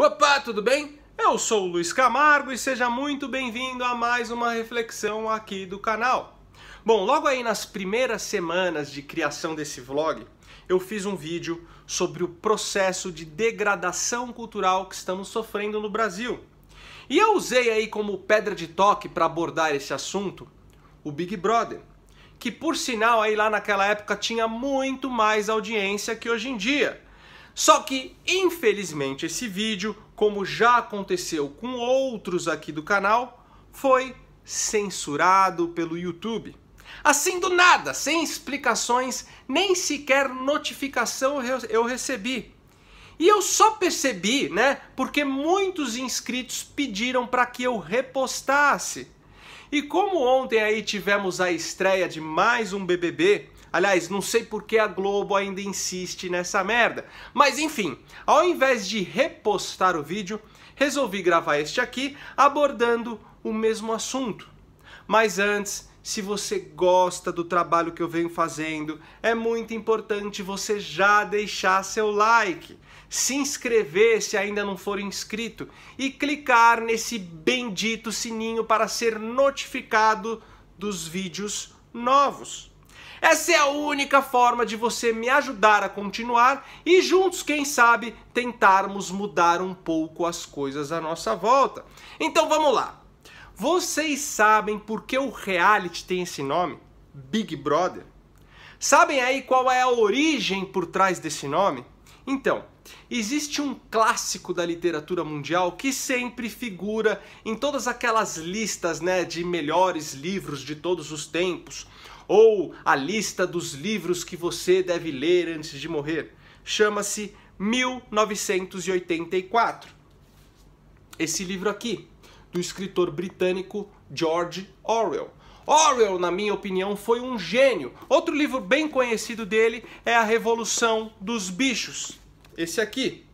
Opa, tudo bem? Eu sou o Luiz Camargo e seja muito bem-vindo a mais uma reflexão aqui do canal. Bom, logo aí nas primeiras semanas de criação desse vlog, eu fiz um vídeo sobre o processo de degradação cultural que estamos sofrendo no Brasil. E eu usei aí como pedra de toque para abordar esse assunto o Big Brother, que por sinal aí lá naquela época tinha muito mais audiência que hoje em dia. Só que, infelizmente, esse vídeo, como já aconteceu com outros aqui do canal, foi censurado pelo YouTube. Assim do nada, sem explicações, nem sequer notificação eu recebi. E eu só percebi, né, porque muitos inscritos pediram para que eu repostasse. E como ontem aí tivemos a estreia de mais um BBB, aliás, não sei por que a Globo ainda insiste nessa merda, mas enfim, ao invés de repostar o vídeo, resolvi gravar este aqui abordando o mesmo assunto. Mas antes, se você gosta do trabalho que eu venho fazendo, é muito importante você já deixar seu like, se inscrever se ainda não for inscrito e clicar nesse bendito sininho para ser notificado dos vídeos novos. Essa é a única forma de você me ajudar a continuar e juntos, quem sabe, tentarmos mudar um pouco as coisas à nossa volta. Então vamos lá. Vocês sabem por que o reality tem esse nome? Big Brother? Sabem aí qual é a origem por trás desse nome? Então, existe um clássico da literatura mundial que sempre figura em todas aquelas listas, né, de melhores livros de todos os tempos, ou a lista dos livros que você deve ler antes de morrer. Chama-se 1984. Esse livro aqui, do escritor britânico George Orwell. Orwell, na minha opinião, foi um gênio. Outro livro bem conhecido dele é A Revolução dos Bichos. Esse aqui.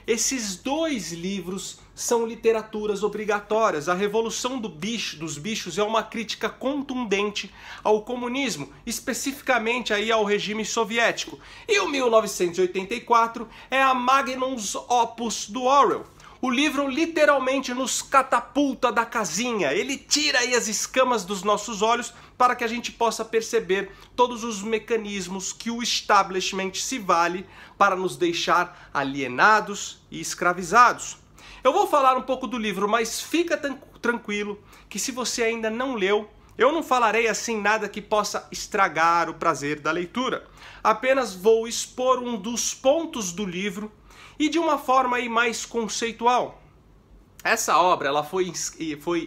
Esses dois livros são literaturas obrigatórias. A Revolução dos Bichos é uma crítica contundente ao comunismo, especificamente aí ao regime soviético. E o 1984 é a magnum opus do Orwell. O livro literalmente nos catapulta da casinha, ele tira aí as escamas dos nossos olhos para que a gente possa perceber todos os mecanismos que o establishment se vale para nos deixar alienados e escravizados. Eu vou falar um pouco do livro, mas fica tranquilo que se você ainda não leu, eu não falarei assim nada que possa estragar o prazer da leitura. Apenas vou expor um dos pontos do livro e de uma forma aí mais conceitual. Essa obra ela foi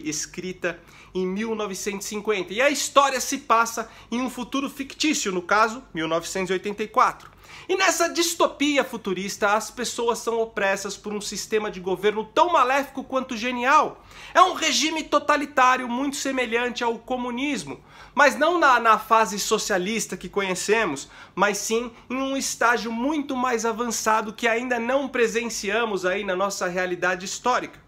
escrita em 1950 e a história se passa em um futuro fictício, no caso, 1984. E nessa distopia futurista, as pessoas são opressas por um sistema de governo tão maléfico quanto genial. É um regime totalitário muito semelhante ao comunismo, mas não na fase socialista que conhecemos, mas sim em um estágio muito mais avançado que ainda não presenciamos aí na nossa realidade histórica.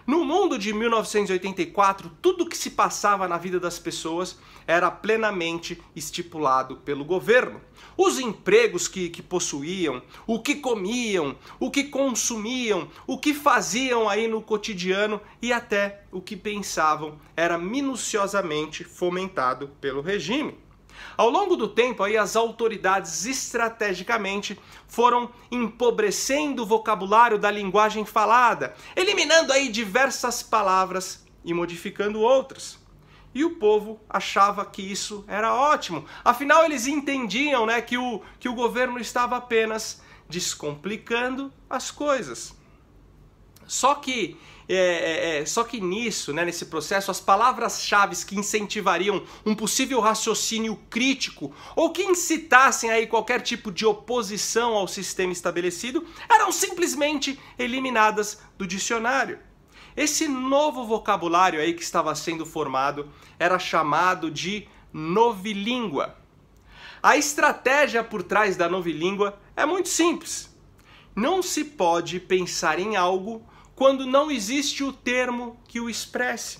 No mundo de 1984, tudo que se passava na vida das pessoas era plenamente estipulado pelo governo. Os empregos que possuíam, o que comiam, o que consumiam, o que faziam aí no cotidiano e até o que pensavam era minuciosamente fomentado pelo regime. Ao longo do tempo, aí, as autoridades estrategicamente foram empobrecendo o vocabulário da linguagem falada, eliminando aí diversas palavras e modificando outras. E o povo achava que isso era ótimo. Afinal, eles entendiam, né, que o governo estava apenas descomplicando as coisas. Só que nisso, né, nesse processo, as palavras-chave que incentivariam um possível raciocínio crítico ou que incitassem aí qualquer tipo de oposição ao sistema estabelecido eram simplesmente eliminadas do dicionário. Esse novo vocabulário aí que estava sendo formado era chamado de novilíngua. A estratégia por trás da novilíngua é muito simples. Não se pode pensar em algo quando não existe o termo que o expresse.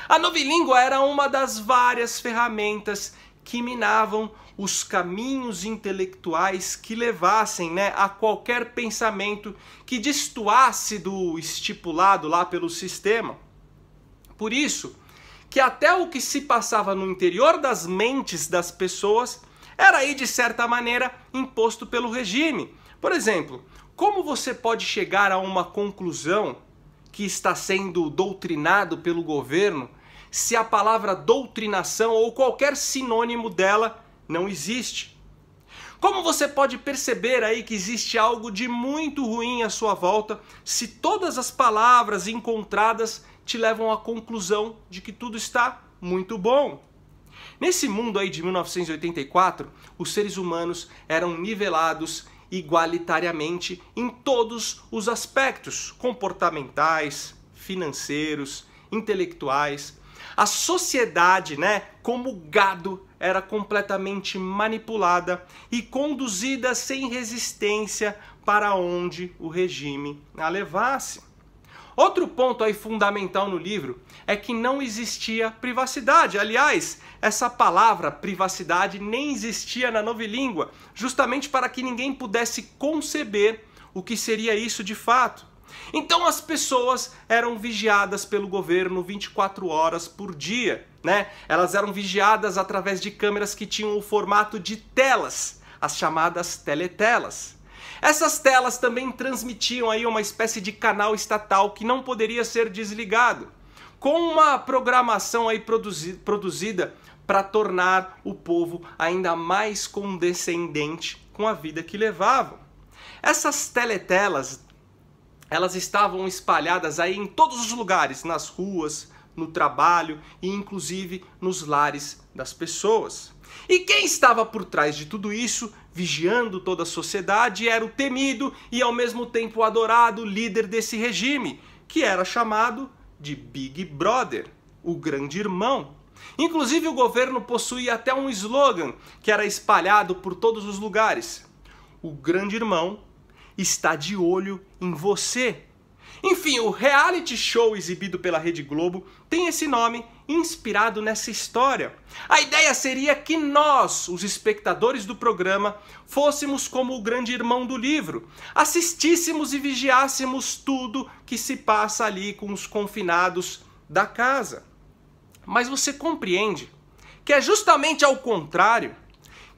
A novilíngua era uma das várias ferramentas que minavam os caminhos intelectuais que levassem, né, a qualquer pensamento que destoasse do estipulado lá pelo sistema. Por isso, que até o que se passava no interior das mentes das pessoas era aí, de certa maneira, imposto pelo regime. Por exemplo, como você pode chegar a uma conclusão que está sendo doutrinado pelo governo se a palavra doutrinação ou qualquer sinônimo dela não existe? Como você pode perceber aí que existe algo de muito ruim à sua volta se todas as palavras encontradas te levam à conclusão de que tudo está muito bom? Nesse mundo aí de 1984, os seres humanos eram nivelados igualitariamente em todos os aspectos comportamentais, financeiros, intelectuais. A sociedade, né, como gado, era completamente manipulada e conduzida sem resistência para onde o regime a levasse. Outro ponto aí fundamental no livro é que não existia privacidade. Aliás, essa palavra privacidade nem existia na novilíngua, justamente para que ninguém pudesse conceber o que seria isso de fato. Então as pessoas eram vigiadas pelo governo 24 horas por dia, né? Elas eram vigiadas através de câmeras que tinham o formato de telas, as chamadas teletelas. Essas telas também transmitiam aí uma espécie de canal estatal que não poderia ser desligado, com uma programação aí produzida para tornar o povo ainda mais condescendente com a vida que levavam. Essas teletelas, elas estavam espalhadas aí em todos os lugares, nas ruas, no trabalho e inclusive nos lares das pessoas. E quem estava por trás de tudo isso, vigiando toda a sociedade, era o temido e ao mesmo tempo adorado líder desse regime, que era chamado de Big Brother, o grande irmão. Inclusive o governo possuía até um slogan que era espalhado por todos os lugares: o grande irmão está de olho em você. Enfim, o reality show exibido pela Rede Globo tem esse nome inspirado nessa história. A ideia seria que nós, os espectadores do programa, fôssemos como o grande irmão do livro, assistíssemos e vigiássemos tudo que se passa ali com os confinados da casa. Mas você compreende que é justamente ao contrário.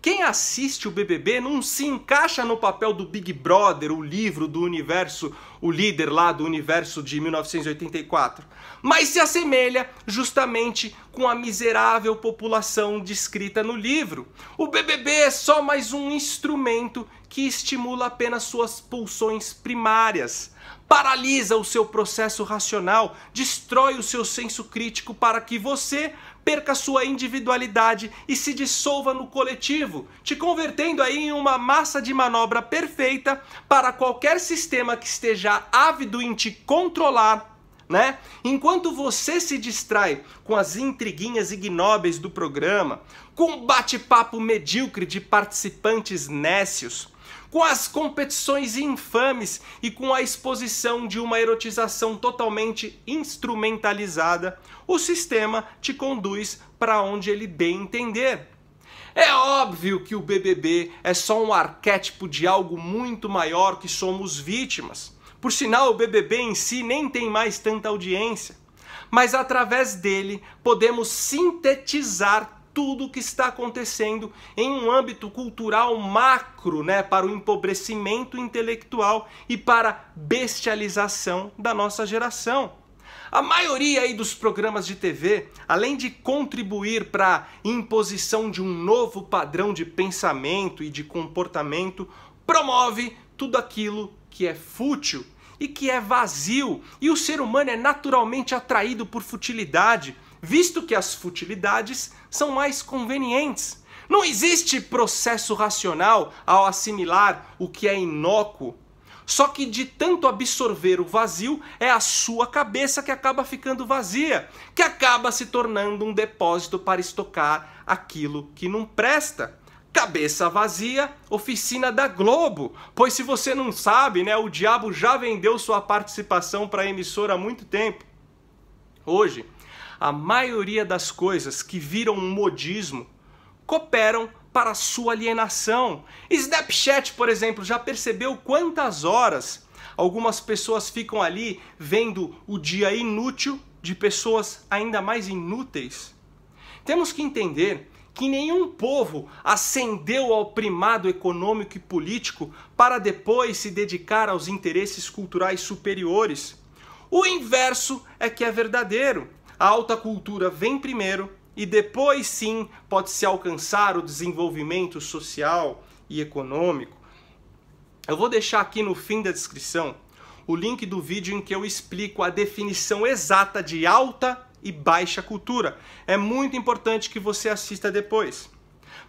Quem assiste o BBB não se encaixa no papel do Big Brother, o livro do universo, o líder lá do universo de 1984, mas se assemelha justamente com a miserável população descrita no livro. O BBB é só mais um instrumento que estimula apenas suas pulsões primárias, paralisa o seu processo racional, destrói o seu senso crítico para que você perca sua individualidade e se dissolva no coletivo, te convertendo aí em uma massa de manobra perfeita para qualquer sistema que esteja ávido em te controlar, né? Enquanto você se distrai com as intriguinhas ignóbeis do programa, com o bate-papo medíocre de participantes nécios, com as competições infames e com a exposição de uma erotização totalmente instrumentalizada, o sistema te conduz para onde ele bem entender. É óbvio que o BBB é só um arquétipo de algo muito maior que somos vítimas. Por sinal, o BBB em si nem tem mais tanta audiência. Mas através dele podemos sintetizar tudo o que está acontecendo em um âmbito cultural macro, né, para o empobrecimento intelectual e para a bestialização da nossa geração. A maioria aí dos programas de TV, além de contribuir para a imposição de um novo padrão de pensamento e de comportamento, promove tudo aquilo que é fútil e que é vazio, e o ser humano é naturalmente atraído por futilidade, visto que as futilidades são mais convenientes. Não existe processo racional ao assimilar o que é inócuo. Só que de tanto absorver o vazio, é a sua cabeça que acaba ficando vazia, que acaba se tornando um depósito para estocar aquilo que não presta. Cabeça vazia, oficina da Globo. Pois se você não sabe, né, o diabo já vendeu sua participação para a emissora há muito tempo. Hoje, a maioria das coisas que viram um modismo cooperam para a sua alienação. Snapchat, por exemplo, já percebeu quantas horas algumas pessoas ficam ali vendo o dia inútil de pessoas ainda mais inúteis? Temos que entender que nenhum povo ascendeu ao primado econômico e político para depois se dedicar aos interesses culturais superiores. O inverso é que é verdadeiro. A alta cultura vem primeiro e depois sim pode-se alcançar o desenvolvimento social e econômico. Eu vou deixar aqui no fim da descrição o link do vídeo em que eu explico a definição exata de alta e baixa cultura. É muito importante que você assista depois.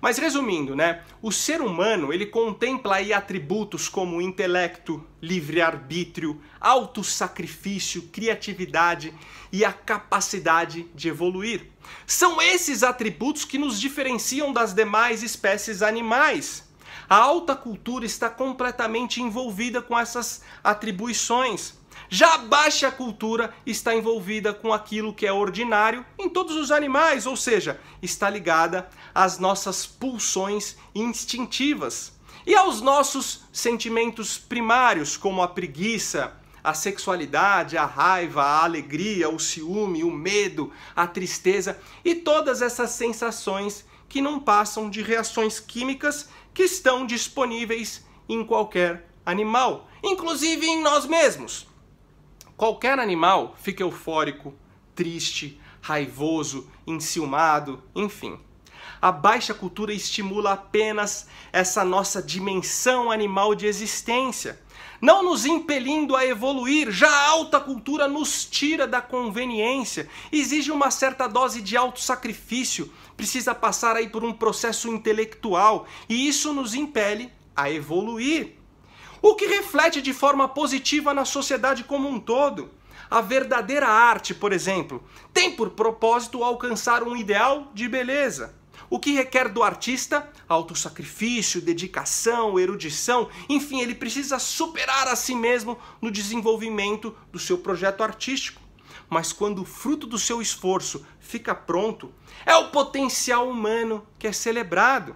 Mas resumindo, né? O ser humano, ele contempla aí atributos como intelecto, livre-arbítrio, autossacrifício, criatividade e a capacidade de evoluir. São esses atributos que nos diferenciam das demais espécies animais. A alta cultura está completamente envolvida com essas atribuições. Já a baixa cultura está envolvida com aquilo que é ordinário em todos os animais, ou seja, está ligada às nossas pulsões instintivas e aos nossos sentimentos primários, como a preguiça, a sexualidade, a raiva, a alegria, o ciúme, o medo, a tristeza e todas essas sensações que não passam de reações químicas que estão disponíveis em qualquer animal, inclusive em nós mesmos. Qualquer animal fica eufórico, triste, raivoso, enciumado, enfim. A baixa cultura estimula apenas essa nossa dimensão animal de existência, não nos impelindo a evoluir. Já a alta cultura nos tira da conveniência, exige uma certa dose de autossacrifício, precisa passar aí por um processo intelectual e isso nos impele a evoluir. O que reflete de forma positiva na sociedade como um todo. A verdadeira arte, por exemplo, tem por propósito alcançar um ideal de beleza. O que requer do artista? Autossacrifício, dedicação, erudição, enfim, ele precisa superar a si mesmo no desenvolvimento do seu projeto artístico. Mas quando o fruto do seu esforço fica pronto, é o potencial humano que é celebrado.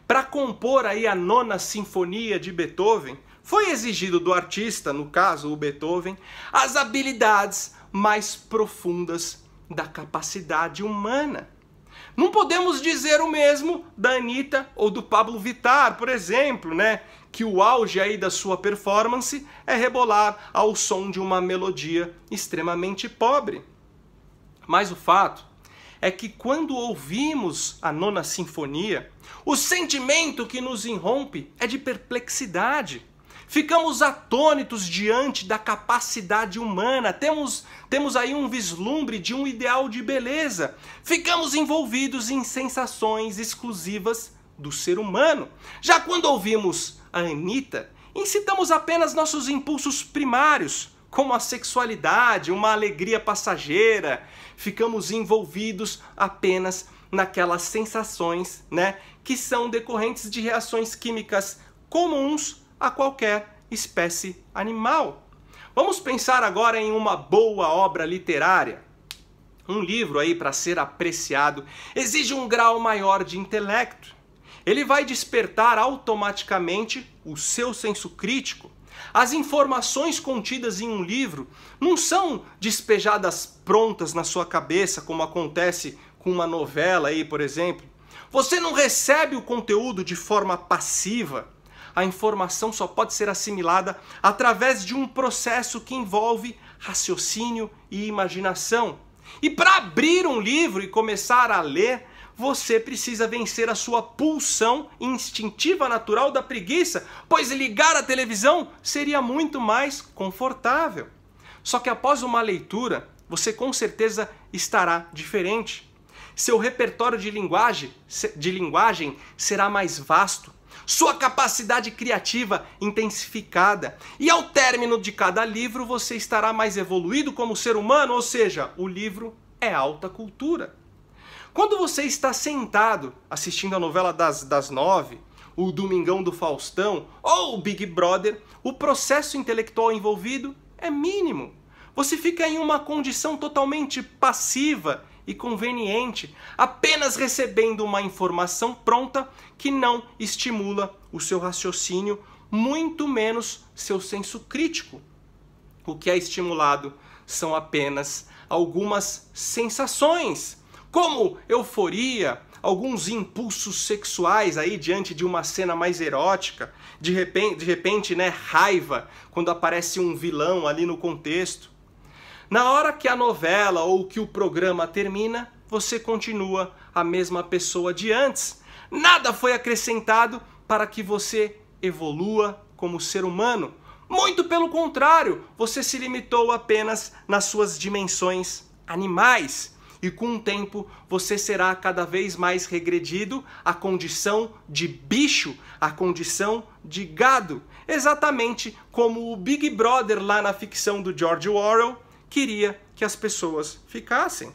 Para compor aí a Nona Sinfonia de Beethoven, foi exigido do artista, no caso o Beethoven, as habilidades mais profundas da capacidade humana. Não podemos dizer o mesmo da Anitta ou do Pablo Vittar, por exemplo, que o auge aí da sua performance é rebolar ao som de uma melodia extremamente pobre. Mas o fato é que quando ouvimos a Nona Sinfonia, o sentimento que nos irrompe é de perplexidade. Ficamos atônitos diante da capacidade humana, temos aí um vislumbre de um ideal de beleza. Ficamos envolvidos em sensações exclusivas do ser humano. Já quando ouvimos a Anitta, incitamos apenas nossos impulsos primários, como a sexualidade, uma alegria passageira. Ficamos envolvidos apenas naquelas sensações, que são decorrentes de reações químicas comuns a qualquer espécie animal. Vamos pensar agora em uma boa obra literária. Um livro aí, para ser apreciado, exige um grau maior de intelecto. Ele vai despertar automaticamente o seu senso crítico. As informações contidas em um livro não são despejadas prontas na sua cabeça, como acontece com uma novela aí, por exemplo. Você não recebe o conteúdo de forma passiva. A informação só pode ser assimilada através de um processo que envolve raciocínio e imaginação. E para abrir um livro e começar a ler, você precisa vencer a sua pulsão instintiva natural da preguiça, pois ligar a televisão seria muito mais confortável. Só que após uma leitura, você com certeza estará diferente. Seu repertório de linguagem será mais vasto, sua capacidade criativa intensificada, e ao término de cada livro você estará mais evoluído como ser humano, ou seja, o livro é alta cultura. Quando você está sentado assistindo a novela das 9, o Domingão do Faustão ou o Big Brother, o processo intelectual envolvido é mínimo. Você fica em uma condição totalmente passiva e conveniente, apenas recebendo uma informação pronta que não estimula o seu raciocínio, muito menos seu senso crítico. O que é estimulado são apenas algumas sensações, como euforia, alguns impulsos sexuais aí diante de uma cena mais erótica, de repente, né, raiva quando aparece um vilão ali no contexto. Na hora que a novela ou que o programa termina, você continua a mesma pessoa de antes. Nada foi acrescentado para que você evolua como ser humano. Muito pelo contrário, você se limitou apenas nas suas dimensões animais. E com o tempo você será cada vez mais regredido à condição de bicho, à condição de gado. Exatamente como o Big Brother lá na ficção do George Orwell queria que as pessoas ficassem.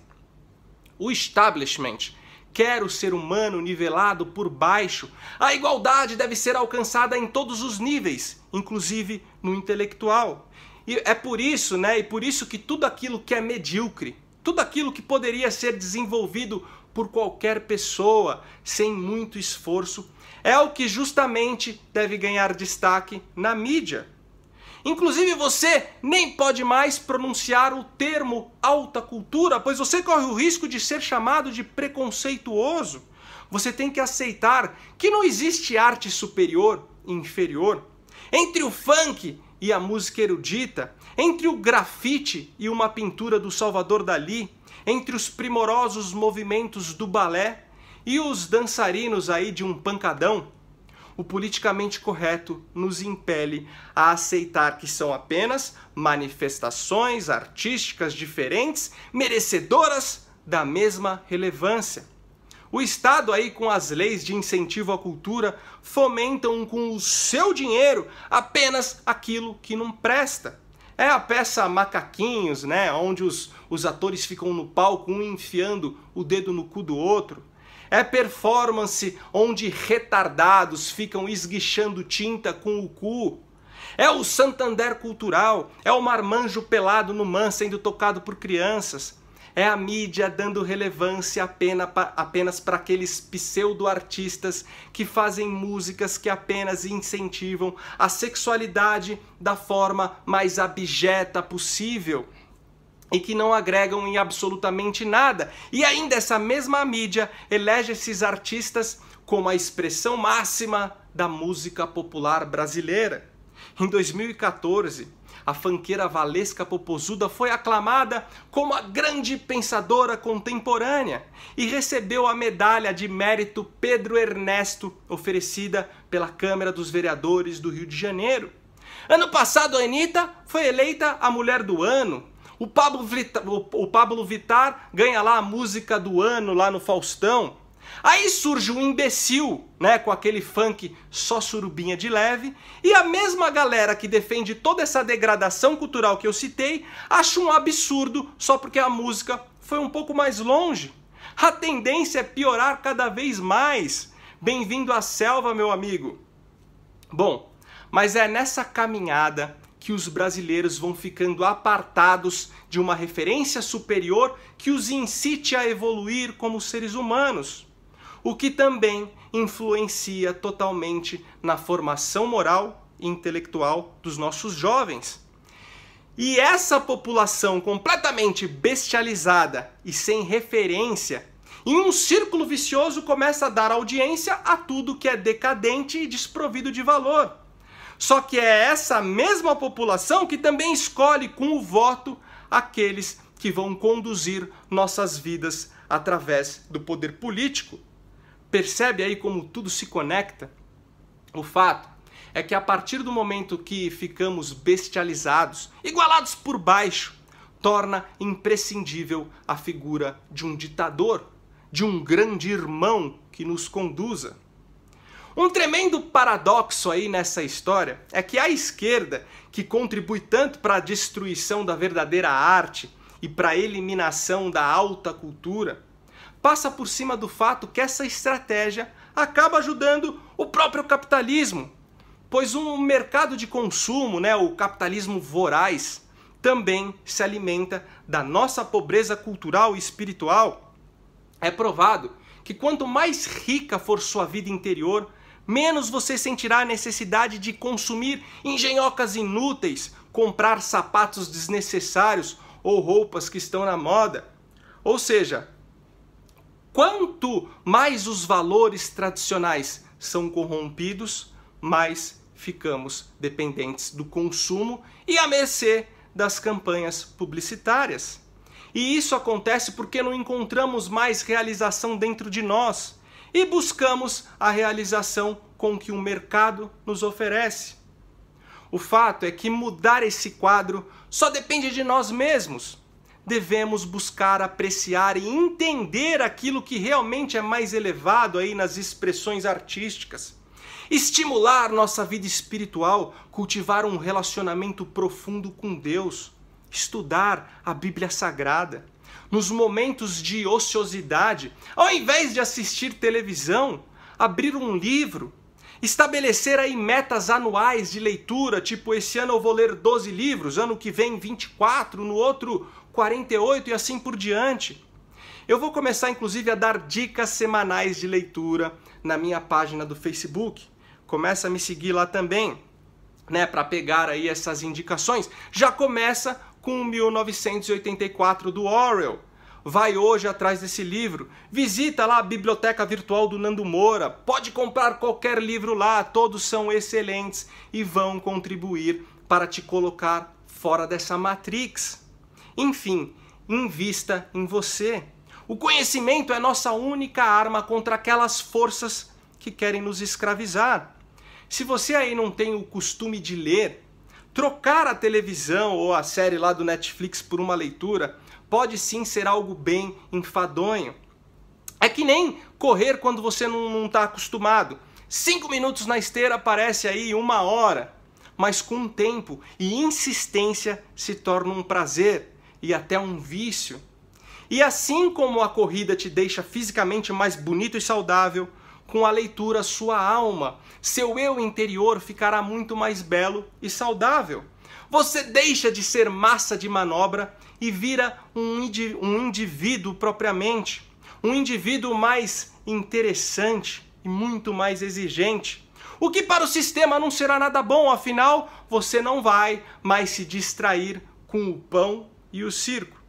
O establishment quer o ser humano nivelado por baixo. A igualdade deve ser alcançada em todos os níveis, inclusive no intelectual. E é por isso, né, e por isso que tudo aquilo que é medíocre, tudo aquilo que poderia ser desenvolvido por qualquer pessoa sem muito esforço, é o que justamente deve ganhar destaque na mídia. Inclusive você nem pode mais pronunciar o termo alta cultura, pois você corre o risco de ser chamado de preconceituoso. Você tem que aceitar que não existe arte superior e inferior. Entre o funk e a música erudita, entre o grafite e uma pintura do Salvador Dalí, entre os primorosos movimentos do balé e os dançarinos aí de um pancadão, o politicamente correto nos impele a aceitar que são apenas manifestações artísticas diferentes, merecedoras da mesma relevância. O Estado aí com as leis de incentivo à cultura fomentam com o seu dinheiro apenas aquilo que não presta. É a peça Macaquinhos, né, onde os atores ficam no palco um enfiando o dedo no cu do outro. É performance onde retardados ficam esguichando tinta com o cu. É o Santander cultural, é o marmanjo pelado no man sendo tocado por crianças. É a mídia dando relevância apenas para aqueles pseudo-artistas que fazem músicas que apenas incentivam a sexualidade da forma mais abjeta possível e que não agregam em absolutamente nada. E ainda essa mesma mídia elege esses artistas como a expressão máxima da música popular brasileira. Em 2014, a funkeira Valesca Popozuda foi aclamada como a grande pensadora contemporânea e recebeu a medalha de mérito Pedro Ernesto, oferecida pela Câmara dos Vereadores do Rio de Janeiro. Ano passado, a Anitta foi eleita a Mulher do Ano. O Pablo Vittar ganha lá a música do ano lá no Faustão. Aí surge um imbecil, né, com aquele funk só surubinha de leve, e a mesma galera que defende toda essa degradação cultural que eu citei, acha um absurdo só porque a música foi um pouco mais longe. A tendência é piorar cada vez mais. Bem-vindo à selva, meu amigo. Bom, mas é nessa caminhada que os brasileiros vão ficando apartados de uma referência superior que os incite a evoluir como seres humanos, o que também influencia totalmente na formação moral e intelectual dos nossos jovens. E essa população completamente bestializada e sem referência, em um círculo vicioso começa a dar audiência a tudo que é decadente e desprovido de valor. Só que é essa mesma população que também escolhe com o voto aqueles que vão conduzir nossas vidas através do poder político. Percebe aí como tudo se conecta? O fato é que a partir do momento que ficamos bestializados, igualados por baixo, torna imprescindível a figura de um ditador, de um grande irmão que nos conduza. Um tremendo paradoxo aí nessa história é que a esquerda, que contribui tanto para a destruição da verdadeira arte e para a eliminação da alta cultura, passa por cima do fato que essa estratégia acaba ajudando o próprio capitalismo, pois um mercado de consumo, né, o capitalismo voraz, também se alimenta da nossa pobreza cultural e espiritual. É provado que quanto mais rica for sua vida interior, menos você sentirá a necessidade de consumir engenhocas inúteis, comprar sapatos desnecessários ou roupas que estão na moda. Ou seja, quanto mais os valores tradicionais são corrompidos, mais ficamos dependentes do consumo e à mercê das campanhas publicitárias. E isso acontece porque não encontramos mais realização dentro de nós e buscamos a realização com que o mercado nos oferece. O fato é que mudar esse quadro só depende de nós mesmos. Devemos buscar apreciar e entender aquilo que realmente é mais elevado aí nas expressões artísticas. Estimular nossa vida espiritual, cultivar um relacionamento profundo com Deus, estudar a Bíblia Sagrada. Nos momentos de ociosidade, ao invés de assistir televisão, abrir um livro, estabelecer aí metas anuais de leitura, tipo esse ano eu vou ler 12 livros, ano que vem 24, no outro 48 e assim por diante. Eu vou começar inclusive a dar dicas semanais de leitura na minha página do Facebook. Começa a me seguir lá também, né, para pegar aí essas indicações. Já começa com 1984 do Orwell. Vai hoje atrás desse livro, visita lá a biblioteca virtual do Nando Moura, pode comprar qualquer livro lá, todos são excelentes e vão contribuir para te colocar fora dessa Matrix. Enfim, invista em você. O conhecimento é nossa única arma contra aquelas forças que querem nos escravizar. Se você aí não tem o costume de ler, trocar a televisão ou a série lá do Netflix por uma leitura pode sim ser algo bem enfadonho. É que nem correr quando você não está acostumado. 5 minutos na esteira parece aí 1 hora, mas com o tempo e insistência se torna um prazer e até um vício. E assim como a corrida te deixa fisicamente mais bonito e saudável, com a leitura sua alma, seu eu interior ficará muito mais belo e saudável. Você deixa de ser massa de manobra e vira um indivíduo propriamente, um indivíduo mais interessante e muito mais exigente. O que para o sistema não será nada bom, afinal, você não vai mais se distrair com o pão e o circo.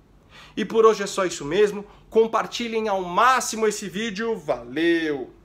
E por hoje é só isso mesmo. Compartilhem ao máximo esse vídeo. Valeu!